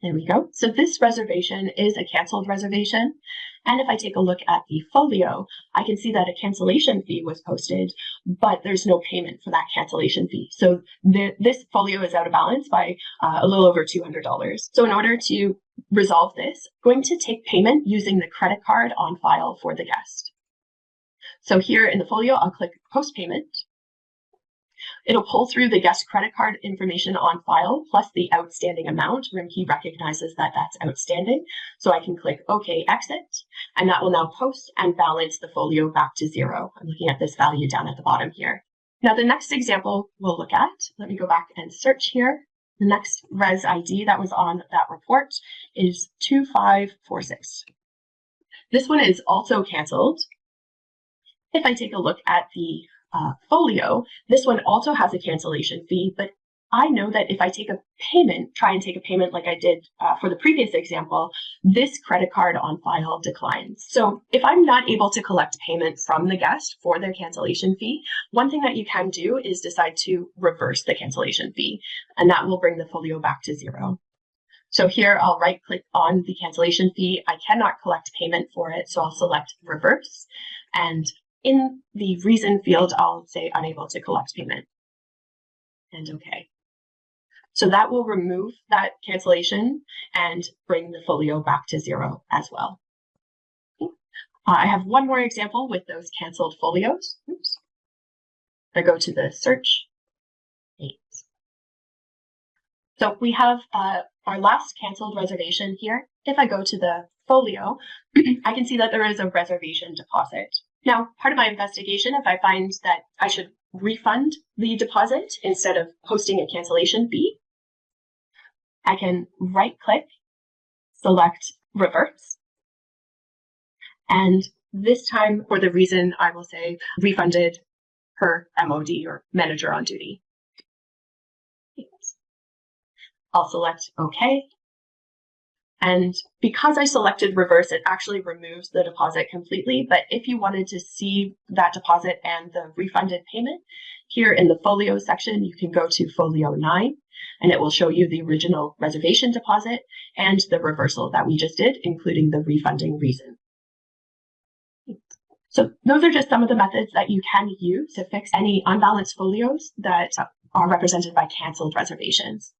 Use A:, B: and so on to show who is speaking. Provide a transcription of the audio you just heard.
A: There we go. So this reservation is a canceled reservation. And if I take a look at the folio, I can see that a cancellation fee was posted, but there's no payment for that cancellation fee. So this folio is out of balance by a little over $200. So in order to resolve this, I'm going to take payment using the credit card on file for the guest. So here in the folio, I'll click Post Payment. It'll pull through the guest credit card information on file plus the outstanding amount. Rimkey recognizes that that's outstanding. So I can click OK, Exit, and that will now post and balance the folio back to zero. I'm looking at this value down at the bottom here. Now, the next example we'll look at, let me go back and search here. The next res ID that was on that report is 2546. This one is also canceled. If I take a look at the folio, this one also has a cancellation fee, but I know that if I take a payment, try and take a payment like I did for the previous example, this credit card on file declines. So if I'm not able to collect payment from the guest for their cancellation fee, one thing that you can do is decide to reverse the cancellation fee, and that will bring the folio back to zero. So here I'll right click on the cancellation fee. I cannot collect payment for it, so I'll select reverse, and in the reason field, I'll say unable to collect payment and OK. So that will remove that cancellation and bring the folio back to zero as well. I have one more example with those canceled folios. Oops. I go to the search. So we have our last canceled reservation here. If I go to the folio, I can see that there is a reservation deposit. Now, part of my investigation, if I find that I should refund the deposit instead of posting a cancellation fee, I can right-click, select Reverse, and this time, for the reason, I will say refunded per MOD or manager on duty. I'll select OK. And because I selected reverse, it actually removes the deposit completely. But if you wanted to see that deposit and the refunded payment, here in the folio section, you can go to folio 9, and it will show you the original reservation deposit and the reversal that we just did, including the refunding reason. So those are just some of the methods that you can use to fix any unbalanced folios that are represented by canceled reservations.